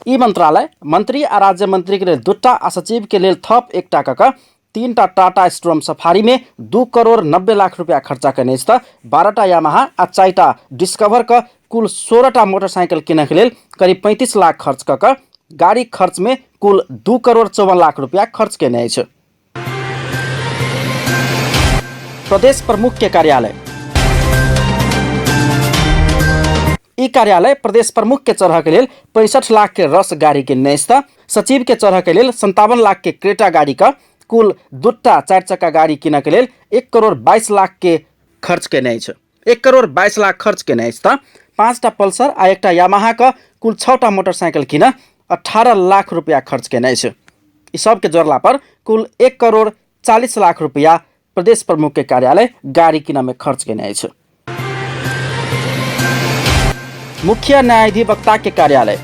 यी मन्त्रालय मन्त्री आ राज्य मन्त्री के लिए 2टा आ सचिव के लिए थप 1टा क 3टा टाटा स्ट्रोम सफारी में 2 करोड़ 90 लाख रुपया खर्चा करने छ। 12टा यामाहा आ 4टा डिस्कभर का कुल 16टा मोटरसाइकल किन के लिए करीब 35 लाख खर्च क गाड़ी खर्च में कुल 2 करोड़ 54 लाख रुपया खर्च केने छ। प्रदेश प्रमुख के कार्यालय। यी कार्यालय प्रदेश प्रमुख के चरह के लिए 65 लाख के रस गाड़ी किन्ने छ। सचिव के चरह के लिए 57 लाख के क्रेटा गाड़ी का कुल 2टा 4 चक्का गाड़ी किन के लिए 1 करोड़ 22 लाख के खर्च केने छ। 1 करोड़ 22 लाख खर्च केने छ। 5टा पल्सर आ 1टा यामाहा का कुल 6टा मोटरसाइकल किन 18 लाख रुपया खर्च केने छ। यी सब के जोड़ला पर कुल 1 करोड़ 40 लाख रुपया प्रदेश प्रमुख के कार्यालय गाड़ी किन में खर्च केने छ। मुख्य न्यायाधिवक्ता के कार्यालय।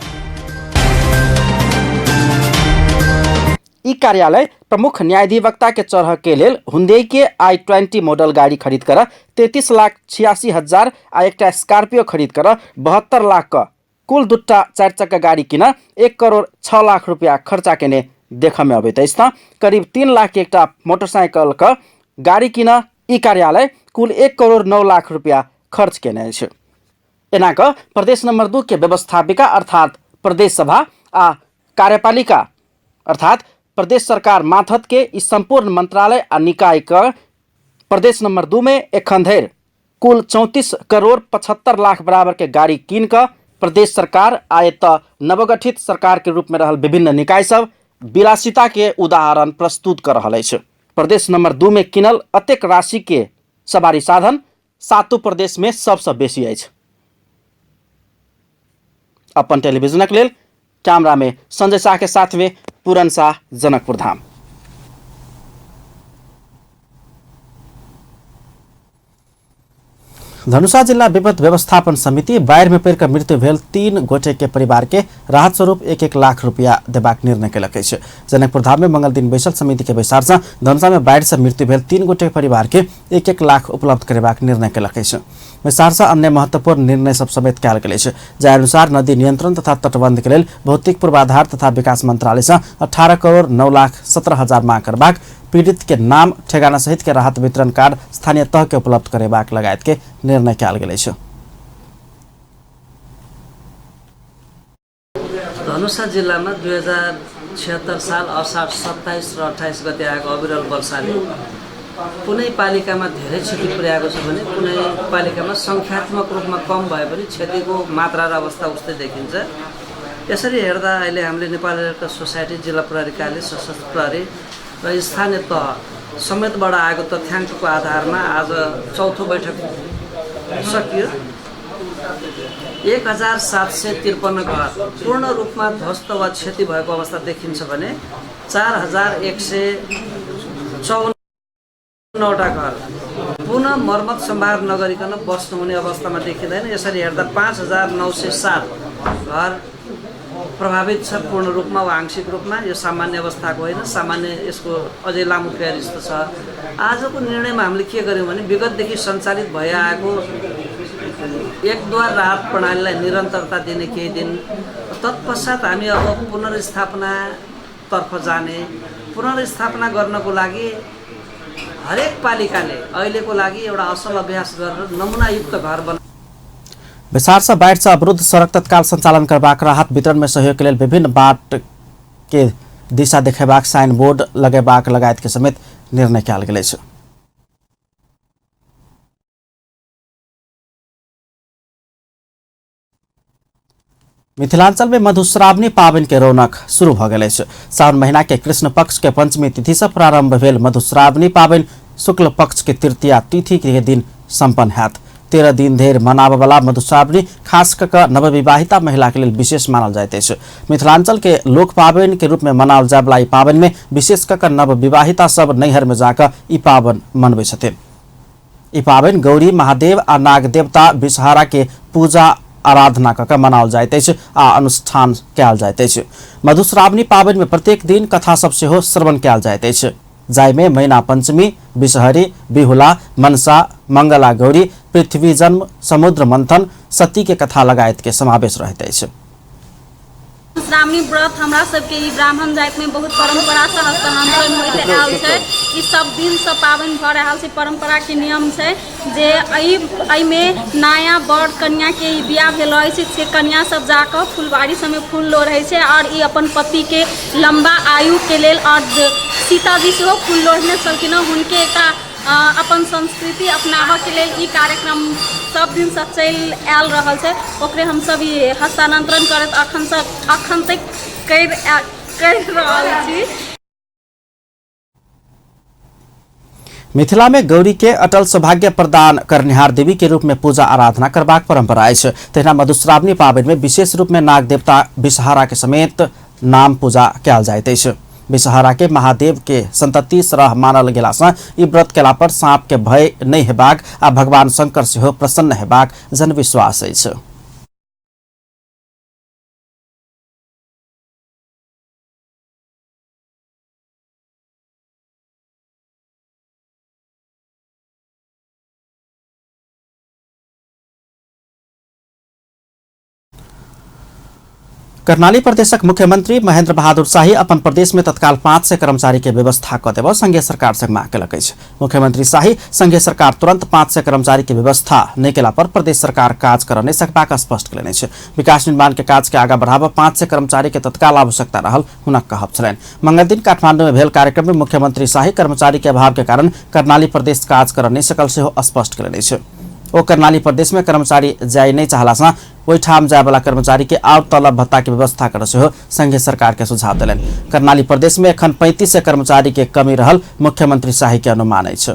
यी कार्यालय प्रमुख न्यायाधिवक्ता के चरह के लिए हुंडई के i20 मॉडल गाड़ी खरीद कर 33 लाख 86 हजार आ 1टा स्कॉर्पियो खरीद कर 72 लाख का कुल 2टा 4 चक्का गाड़ी किन 1 करोड़ 6 लाख रुपया खर्चा केने देख में अबितै छ। करीब 3 लाख के 1टा मोटरसाइकल का गाड़ी किन यी कार्यालय कुल 1 करोड़ 9 लाख रुपया खर्च केने छ। एना क प्रदेश नंबर 2 के व्यवस्थापिका अर्थात प्रदेश सभा आ कार्यपालिका अर्थात प्रदेश सरकार माथत के इस संपूर्ण मंत्रालय आ निकाय का प्रदेश नंबर 2 में एखन धरि कुल 34 करोड़ 75 लाख बराबर के गाड़ी कीन का प्रदेश सरकार आयत नवगठित सरकार के रूप में रहल विभिन्न निकाय सब विलासिता के उदाहरण प्रस्तुत कर रहल अछि। प्रदेश नंबर 2 में किनल अतेक राशि के सवारी साधन 7 प्रदेश में सबसे बेसी अछि। अपन टेलीविजन के लिए कैमरा में संजय शाह के साथ में पूरन शाह, जनकपुर धाम। धनुषा जिला विपद व्यवस्थापन समिति बाढ़ में पड़कर मृत्यु भेल 3 गोटे के परिवार के राहत स्वरूप 1-1 लाख रुपया देबाक निर्णय केलक अछि। जनकपुर धाम में मंगल दिन बैसल समिति के बैसार से धनुषा में बाढ़ से मृत्यु भेल 3 गोटे परिवार के 1-1 लाख उपलब्ध करबाक निर्णय केलक अछि। बैसार से अन्य महत्वपूर्ण निर्णय सब समेत कयल गेल अछि। जाहि अनुसार नदी नियंत्रण तथा तटबंध के लेल भौतिक पूर्वाधार तथा विकास मंत्रालय से 18 करोड़ 9 लाख 17 हजार मांग करबाक, पीड़ित के नाम ठेगाना सहित के राहत वितरण कार्ड स्थानीय तह के उपलब्ध करेबाक लगायत के निर्णय कयल गेल अछि। धनुषा जिल्ला में 2076 साल असार 27 र 28 गते आएको अविरल वर्षाले कुनै पालिकामा धेरै क्षति पुर्याएको छ भने कुनै पालिकामा संख्यात्मक रूपमा कम भए पनि क्षतिको मात्रा र अवस्था उस्तै देखिन्छ। यसरी हेर्दा अहिले हामीले नेपाल रेड क्रस सोसाइटी, जिल्ला प्रहरी कार्यालय, सशस्त्र प्रहरी र स्थानीय तह समेतबाट आएको तथ्याङ्कको आधारमा आज चौथो बैठक सकियो। 1753 घर पूर्ण रूपमा ध्वस्त वा क्षति भएको अवस्था देखिन्छ भने 4100 54वटा घर पुनः मर्मत सम्भार नगरिकन बस्नुहुने अवस्थामा देखिँदैन। यसरी हेर्दा 5907 घर प्रभावित छ पूर्ण रूपमा वा आंशिक रूपमा। यो सामान्य अवस्थाको होइन, सामान्य यसको अझै लामो तयारी जस्तो छ। आजको निर्णयमा हामीले के गर्यौँ भने विगतदेखि सञ्चालित भइआएको एकद्वार राहत प्रणालीलाई निरन्तरता दिने केही दिन, तत्पश्चात हामी अब पुनर्स्थापनातर्फ जाने। पुनर्स्थापना गर्नको लागि हरेक पालिकाले अहिलेको लागि एउटा असल अभ्यास गरेर नमुनायुक्त घर बना। विसार से बाढ़ से अवरुद्ध सड़क तत्काल संचालन करबाक राहत वितरण में सहयोग के लिए विभिन्न बाट के दिशा देखेबाक साइन बोर्ड लगेबाक लगायत के समेत निर्णय कयल गेल अछि। मिथिलांचल में मधुश्रावणी पावनि के रौनक शुरू भ गेल अछि। सावन महीना के कृष्ण पक्ष के पंचमी तिथि से प्रारंभ भेल मधुश्रावणी पावनि शुक्ल पक्ष के तृतीया तिथि के दिन संपन्न हैत। 13 दिन धरि मनाबयवला मधुश्रावणी खास कऽ नवविवाहिता महिला के लेल विशेष मानल जाइत अछि। मिथिलांचल के लोक पावनि के रूप में मनाओल जायवला ई पावनि में विशेष कऽ नवविवाहिता सब नैहर में जाकर ई पावनि मनबै छथिन। ई पावनि गौरी महादेव आ नाग देवता विषहारा के पूजा आराधना कऽ मनाओल जाइत अछि आ अनुष्ठान कयल जाइत अछि। मधुश्रावणी पावनि में प्रत्येक दिन कथा सब सेहो श्रवण कयल जाइत अछि, जाय में मैना पंचमी, विषहरी, बिहुला, मनसा, मंगला गौरी, पृथ्वी जन्म, समुद्र मंथन, सती के कथा लगायत के समावेश रहते अछि। मधुश्रावणी व्रत हमरा सबके ई ब्राह्मण जाति में बहुत परंपरा से हस्तांतरण होइत आयल छै। ई सब दिन से पावनि भऽ रहल छै, परंपरा के नियम छै जे एहि में नया बर कन्या के बियाह भेल रहै छै से कन्या सब जाकर फुलबाड़ी सब में फूल लोढ़ै छै और ई अपन पति के लंबा आयु के लेल और सीता जी सेहो फूल लोढ़ने छलखिन। हुनके एकटा अपन संस्कृति अपनाबऽ के लेल ई कार्यक्रम सब दिन से चलि आयल रहल छै, ओकरे हम सब ई हस्तांतरण करत अखन तक कर रहल छी। मिथिला में गौरी के अटल सौभाग्य प्रदान करनिहार देवी के रूप में पूजा आराधना करबाक परंपरा अछि। तहिना मधुश्रावणी पावनि में विशेष रूप में नाग देवता विषहारा के समेत नाम पूजा कयल जाइत अछि। विषहारा के महादेव के संतति सरह मानल गेला सँ ई व्रत केला पर सांप के भय नहीं हेबाक आ भगवान शंकर सेहो प्रसन्न हेबाक जनविश्वास अछि। कर्णाली प्रदेशक मुख्यमंत्री महेंद्र बहादुर शाही अपन प्रदेश में तत्काल 500 कर्मचारी के व्यवस्था कऽ देबऽ संघीय सरकार से मांग केलक अछि। मुख्यमंत्री शाही संघीय सरकार तुरंत 500 कर्मचारी के व्यवस्था नहीं केला पर प्रदेश सरकार काज करऽ नहि सकबाक स्पष्ट केलनि अछि। विकास निर्माण के काज के आगा बढ़ाबऽ 500 कर्मचारी के तत्काल आवश्यकता रहल हुनक कहब छलनि। मंगल दिन काठमांडू में भेल कार्यक्रम में मुख्यमंत्री शाही कर्मचारी के अभाव के कारण कर्णाली प्रदेश काज करऽ नहि सकल सेहो स्पष्ट केलनि अछि। ओ कर्णाली प्रदेश में कर्मचारी जाय नहीं चाहला सँ ओहिठाम जाय वाला कर्मचारी के और तलब भत्ता के व्यवस्था करऽ सेहो संघीय सरकार के सुझाव देलनि। कर्णाली प्रदेश में एखन 35 कर्मचारी के कमी रहल मुख्यमंत्री शाही के अनुमान अछि।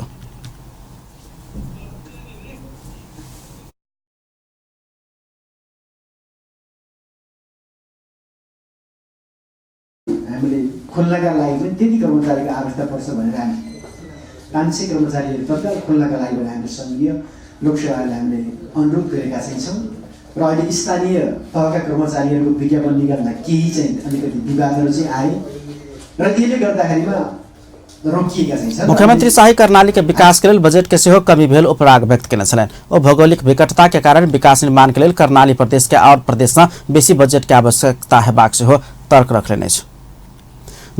हामीले खोल्नका लागि पनि त्यति कर्मचारीको आवश्यकता पर्छ भनेर हामी 500 कर्मचारीहरू तत्काल खोल्नका लागि पनि हामीले सङ्घीय लोकसेवालाई हामीले अनुरोध गरेका छौँ र अहिले स्थानीय तहका कर्मचारीहरूको विज्ञापन निकाल्दा केही चाहिँ अलिकति विवादहरू चाहिँ आए र त्यसले गर्दाखेरिमा रोकिएका छन्। मुख्यमंत्री शाही कर्णाली के विकास के लिए बजट के सेहो कमी भेल उपराग व्यक्त केने छलनि। ओ भौगोलिक विकटता के कारण विकास निर्माण के लिए कर्णाली प्रदेश के और प्रदेश सँ बेसी बजट के आवश्यकता हेबाक सेहो तर्क रखलनि अछि।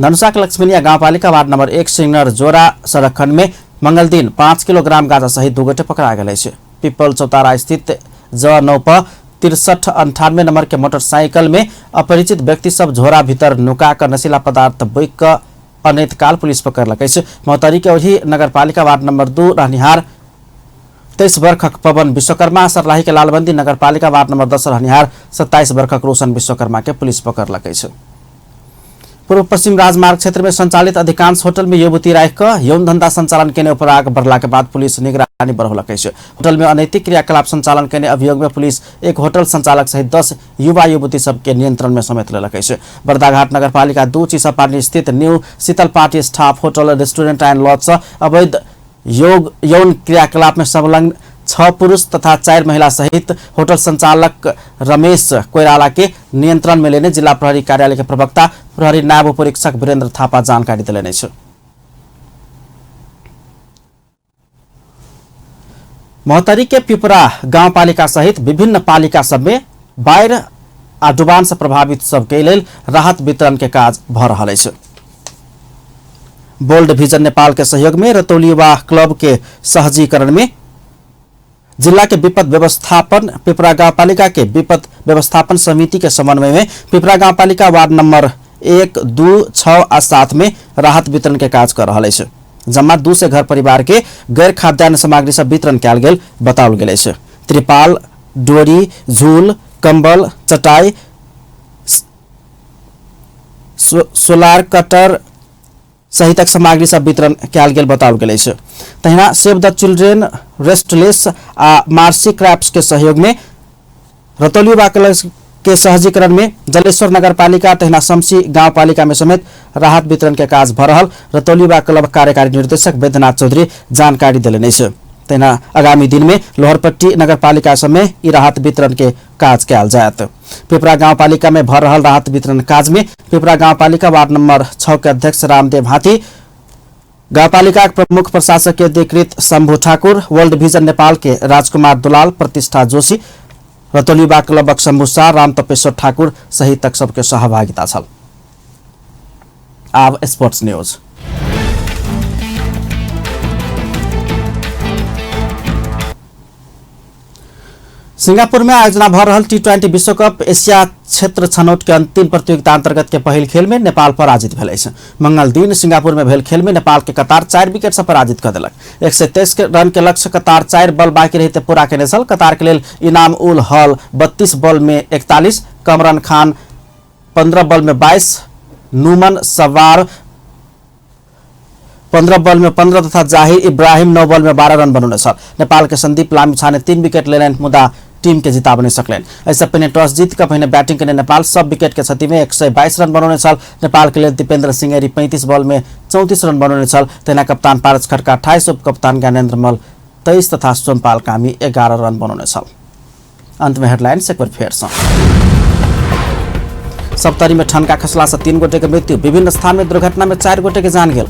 धनुषाक लक्ष्मीनिया गाउँपालिका वार्ड नंबर 1 सिंगनर जोरा सड़क खंड में मंगल दिन 5 किलोग्राम गांजा सहित 2 गोटे पकड़ा गेल अछि। पिपल चौतारा स्थित ज9 पर 6398 नंबर के मोटरसाइकिल में अपरिचित व्यक्ति सब झोरा भीतर नुका कर नशीला पदार्थ बैग क अनैतिकाल पुलिस पकड़लक अछि। मौतरी के ओही नगरपालिका वार्ड नंबर 2 रहनिहार 23 वर्षक पवन विश्वकर्मा, सरलाही के लालबंदी नगरपालिका वार्ड नंबर 10 रहनिहार 27 वर्षक रोशन विश्वकर्मा के पुलिस पकड़लक अछि। पूर्व पश्चिम राजमार्ग क्षेत्र में संचालित अधिकांश होटल में युवती राख यौन धंधा संचालन करने अपराध बढ़ला के बाद पुलिस निगरानी बढ़ौलक है। होटल में अनैतिक क्रियाकलाप संचालन करने अभियोग में पुलिस एक होटल संचालक सहित 10 युवा युवती सबके नियंत्रण में समेत लेलक है। बर्दाघाट नगरपालिका 2 चिसापानी स्थित new Sheetal party staff hotel restaurant and lodge अवैध यौन क्रियाकलाप में संलग्न 6 पुरुष तथा 4 महिला सहित होटल संचालक रमेश कोइराला के नियंत्रण में लेने जिला प्रहरी कार्यालय के प्रवक्ता प्रहरी नायब उपरीक्षक वीरेंद्र थापा जानकारी दिलेने छ। महोत्तरी के पिपरा गाउँपालिका सहित विभिन्न पालिका सब में बाढ़ आ डुबान से प्रभावित सबके लेल राहत वितरण के काज भ रहल अछि। बोल्ड विजन नेपाल के सहयोग में रतौली युवा क्लब के सहजीकरण में जिला के विपद व्यवस्थापन पिपरा गाउँपालिका के विपद व्यवस्थापन समिति के समन्वय में पिपरा गाउँपालिका वार्ड नंबर 1, 2, 6 और 7 में राहत वितरण के काज कर रहा है। जम्मा 2 से घर परिवार के गैर खाद्यान्न सामग्री सब वितरण कयल गेल बताओल गेल है। त्रिपाल, डोरी, झूल, कंबल, चटाई, सोलार कटर सहितक सामग्री सब वितरण कयल गेल बताओल गेल है। तहिना सेव द चिल्ड्रेन, रेस्टलेस आ मार्सी क्राफ्ट्स के सहयोग में रतौली बाकल के सहजीकरण में जलेश्वर नगरपालिका तहिना शमसी गाउँपालिका में समेत राहत वितरण के काज भ रहल रतौली क्लब कार्यकारी निर्देशक वैद्यनाथ चौधरी जानकारी दिलेने छ। तहिना आगामी दिन में लोहरपट्टी नगरपालिका सब में ई राहत वितरण के काज कयल जायत। पिपरा गाउँपालिका में भ रहल राहत वितरण काज में पिपरा गाउँपालिका वार्ड नंबर 6 के अध्यक्ष रामदेव हाथी, गाउँपालिका प्रमुख प्रशासक के अधिकृत शंभु ठाकुर, वर्ल्ड विजन नेपाल के राजकुमार दुलाल, प्रतिष्ठा जोशी, रतौली क्लबक शंभु शाह, राम तपेश्वर ठाकुर सहित सबके सहभागिता छल। आब स्पोर्ट्स न्यूज। सिंगापुर में आयोजना भ रहल T20 विश्व कप एशिया क्षेत्र छनौट के अंतिम प्रतियोगिता अंतर्गत के पहिल खेल में नेपाल पराजित भेल अछि। मंगल दिन सिंगापुर में भेल खेल में नेपाल के कतार 4 विकेट से पराजित कर देलक। 123 रन के लक्ष्य कतार 4 बॉल बाकी रहते पूरा केने छल। कतार के लेल इनाम उल हल 32 बॉल में 41, कमरान खान 15 बॉल में 22, नुमन सवार 15 बॉल में 15 तथा जाहिर इब्राहिम 9 बॉल में 12 रन बनाउने छ। नेपाल के संदीप लामिछाने 3 विकेट लेलन मुदा टीम के जिता बने सकलेन। ऐसा पहले टॉस जीत कर पहले बैटिंग करने नेपाल सब विकेट के क्षति में 122 रन बनाउने छ। नेपाल के लिए दीपेन्द्र सिंह 35 बॉल में 34 रन बनाउने छ। तेना कप्तान पारस खड्का 28, उप कप्तान ज्ञानेन्द्र मल 23 तथा सोमपाल कामी 11 रन बनाउने छ। अंत में हेडलाइन्स एक बार फेर छ। सप्तरी में ठनका खसला से 3 गोटे के मृत्यु, विभिन्न स्थान में दुर्घटना में 4 गोटे के जान गेल।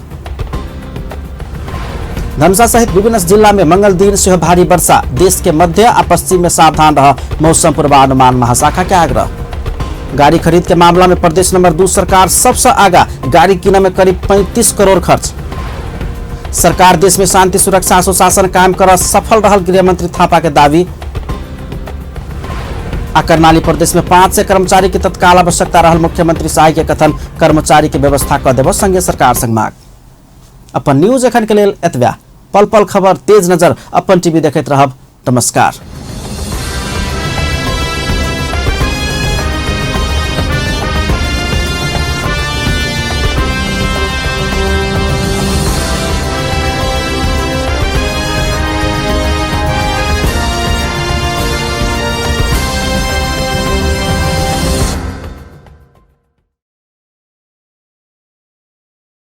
धनुषा सहित विभिन्न जिला में मंगल दिन से भारी वर्षा, देश के मध्य और पश्चिम में सावधान रह मौसम पूर्वानुमान महाशाखा के आग्रह। गाड़ी खरीद के मामला में प्रदेश नंबर 2 सरकार सबसे आगा, गाड़ी किने में करीब 35 करोड़ खर्च। सरकार देश में शांति सुरक्षा सुशासन कायम कर सफल रहल गृह मंत्री थापा के दावी। कर्णाली प्रदेश में 500 कर्मचारी की तत्काल आवश्यकता रहल मुख्यमंत्री शाही के कथन, कर्मचारी के व्यवस्था कर देव संघीय सरकार संग मांग। अपन न्यूज एखन के लेल एतबा। पल पल खबर तेज नजर अपन टीवी देखैत रहब। नमस्कार।